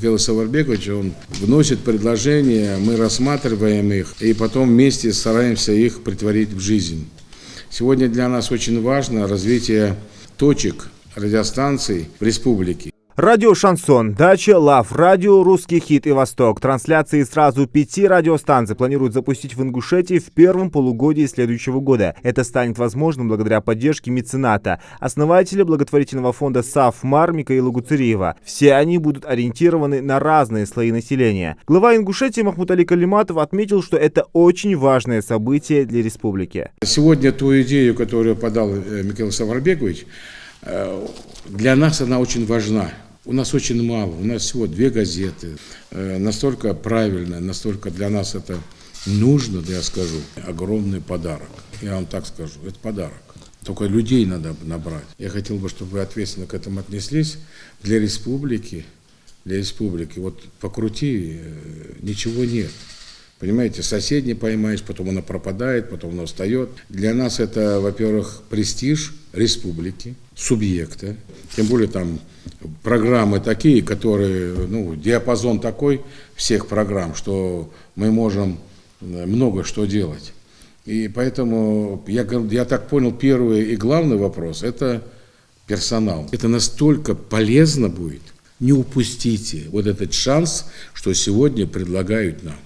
Михаила Саварбековича, он вносит предложения, мы рассматриваем их и потом вместе стараемся их претворить в жизнь. Сегодня для нас очень важно развитие точек радиостанций в республике. Радио «Шансон», «Дача», «Лав», радио «Русский хит» и «Восток». Трансляции сразу 5 радиостанций планируют запустить в Ингушетии в первом полугодии следующего года. Это станет возможным благодаря поддержке мецената, основателя благотворительного фонда «Сафмар» Микаила Гуцериева. Все они будут ориентированы на разные слои населения. Глава Ингушетии Махмуд Али Калиматов отметил, что это очень важное событие для республики. Сегодня ту идею, которую подал Михаил Саварбекович, для нас она очень важна. У нас очень мало, у нас всего 2 газеты. Настолько правильно, настолько для нас это нужно, да я скажу, огромный подарок. Я вам так скажу, это подарок. Только людей надо набрать. Я хотел бы, чтобы вы ответственно к этому отнеслись. Для республики, вот покрути, ничего нет. Понимаете, соседний поймаешь, потом она пропадает, потом она встает. Для нас это, во-первых, престиж республики, субъекта. Тем более там программы такие, которые, диапазон такой всех программ, что мы можем много что делать. И поэтому, я так понял, первый и главный вопрос – это персонал. Это настолько полезно будет. Не упустите вот этот шанс, что сегодня предлагают нам,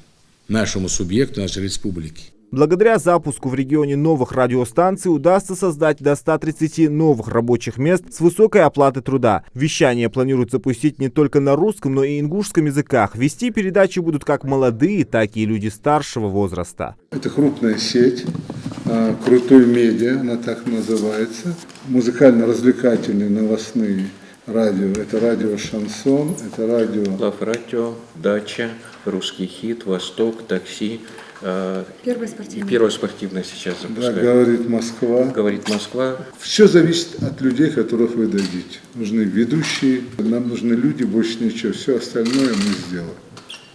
нашему субъекту, нашей республике. Благодаря запуску в регионе новых радиостанций удастся создать до 130 новых рабочих мест с высокой оплатой труда. Вещание планируют запустить не только на русском, но и ингушском языках. Вести передачи будут как молодые, так и люди старшего возраста. Это крупная сеть, крутой медиа, она так называется. Музыкально-развлекательные новостные радио. Это радио «Шансон», это радио... Лав радио, «Дача», «Русский хит», «Восток», «Такси». Первое спортивное сейчас запускаем. Да, «Говорит Москва». «Говорит Москва». Все зависит от людей, которых вы дадите. Нужны ведущие, нам нужны люди, больше ничего. Все остальное мы сделаем.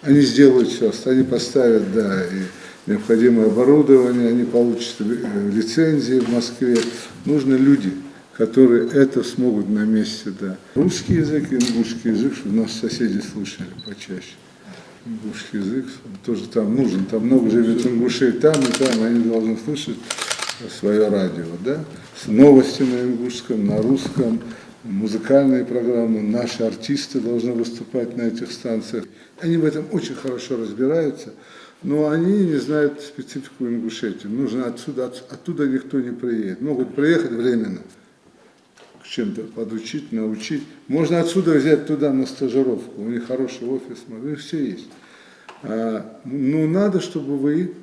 Они сделают все, они поставят, и необходимое оборудование, они получат лицензии в Москве. Нужны люди, которые это смогут на месте, Русский язык и ингушский язык, чтобы наши соседи слушали почаще. Ингушский язык тоже там нужен, там много живет ингушей, там, они должны слышать свое радио, с новости на ингушском, на русском, музыкальные программы, наши артисты должны выступать на этих станциях. Они в этом очень хорошо разбираются, но они не знают специфику Ингушетии. Нужно оттуда никто не приедет. Могут приехать временно, чем-то подучить, научить. Можно отсюда взять туда на стажировку. У них хороший офис, все есть. Надо, чтобы вы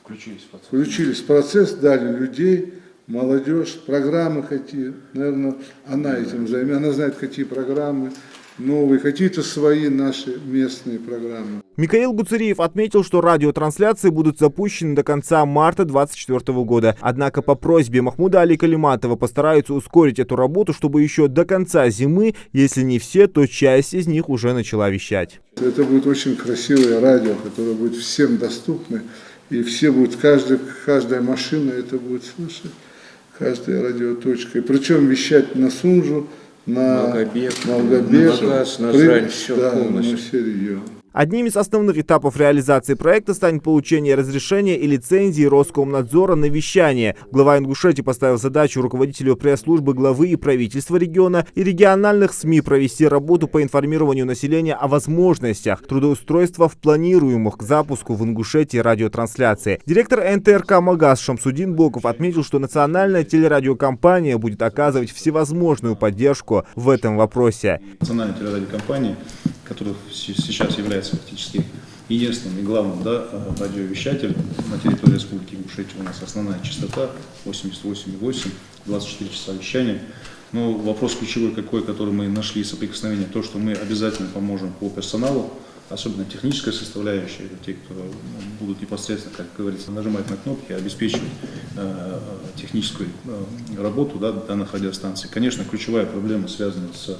включились в процесс, дали людей, молодежь, программы какие. Наверное, она этим займется. Она знает, какие программы новые, какие-то свои наши местные программы. Микаил Гуцериев отметил, что радиотрансляции будут запущены до конца марта 2024 года. Однако по просьбе Махмуда Али Калиматова постараются ускорить эту работу, чтобы еще до конца зимы, если не все, то часть из них уже начала вещать. Это будет очень красивое радио, которое будет всем доступно. И все будут, каждая машина это будет слышать, каждая радиоточка. И причем вещать на Сунжу, на Малгобек, на Назрань, все полностью. Серьезно. Одним из основных этапов реализации проекта станет получение разрешения и лицензии Роскомнадзора на вещание. Глава Ингушетии поставил задачу руководителю пресс-службы главы и правительства региона и региональных СМИ провести работу по информированию населения о возможностях трудоустройства в планируемых к запуску в Ингушетии радиотрансляции. Директор НТРК «Магаз» Шамсудин Боков отметил, что национальная телерадиокомпания будет оказывать всевозможную поддержку в этом вопросе. Национальная телерадиокомпания, которая сейчас является фактически единственным и главным радиовещателем на территории Республики Ингушетия. У нас основная частота 88,8, 24 часа вещания. Но вопрос ключевой какой, который мы нашли соприкосновение, то, что мы обязательно поможем по персоналу, особенно техническая составляющая, это те, кто будут непосредственно, как говорится, нажимать на кнопки, обеспечивать техническую работу данных радиостанций. Конечно, ключевая проблема связана с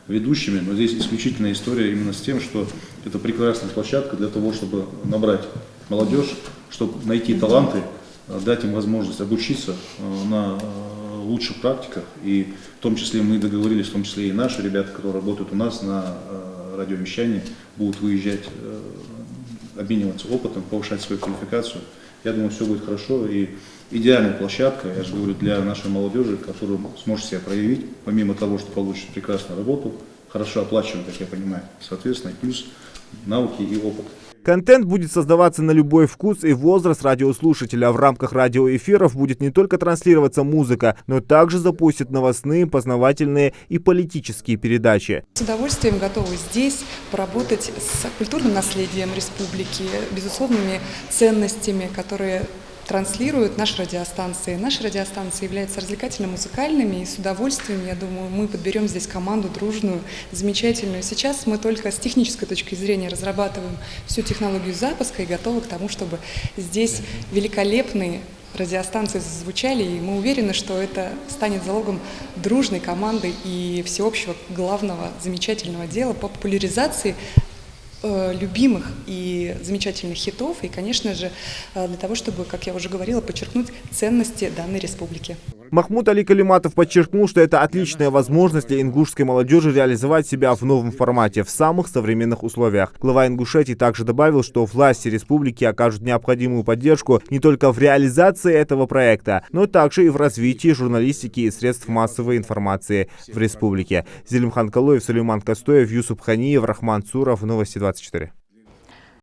ведущими, но здесь исключительная история именно с тем, что это прекрасная площадка для того, чтобы набрать молодежь, чтобы найти таланты, дать им возможность обучиться на лучших практиках, и в том числе мы договорились, в том числе и наши ребята, которые работают у нас на радиовещания будут выезжать, обмениваться опытом, повышать свою квалификацию. Я думаю, все будет хорошо, и идеальная площадка, я же говорю, для нашей молодежи, которую сможет себя проявить, помимо того, что получит прекрасную работу, хорошо оплачиваемую, как я понимаю, соответственно, плюс навыки и опыт. Контент будет создаваться на любой вкус и возраст радиослушателя. В рамках радиоэфиров будет не только транслироваться музыка, но также запустят новостные, познавательные и политические передачи. С удовольствием готовы здесь поработать с культурным наследием республики, безусловными ценностями, которые транслируют наши радиостанции. Наши радиостанции являются развлекательно-музыкальными, и с удовольствием, я думаю, мы подберем здесь команду дружную, замечательную. Сейчас мы только с технической точки зрения разрабатываем всю технологию запуска и готовы к тому, чтобы здесь великолепные радиостанции зазвучали, и мы уверены, что это станет залогом дружной команды и всеобщего главного замечательного дела по популяризации любимых и замечательных хитов, и, конечно же, для того, чтобы, как я уже говорила, подчеркнуть ценности данной республики. Махмуд Али Калиматов подчеркнул, что это отличная возможность для ингушской молодежи реализовать себя в новом формате, в самых современных условиях. Глава Ингушетии также добавил, что власти республики окажут необходимую поддержку не только в реализации этого проекта, но также и в развитии журналистики и средств массовой информации в республике. Зелимхан Калоев, Сулейман Костоев, Юсуп Ханиев, Рахман Цуров, Новости 24.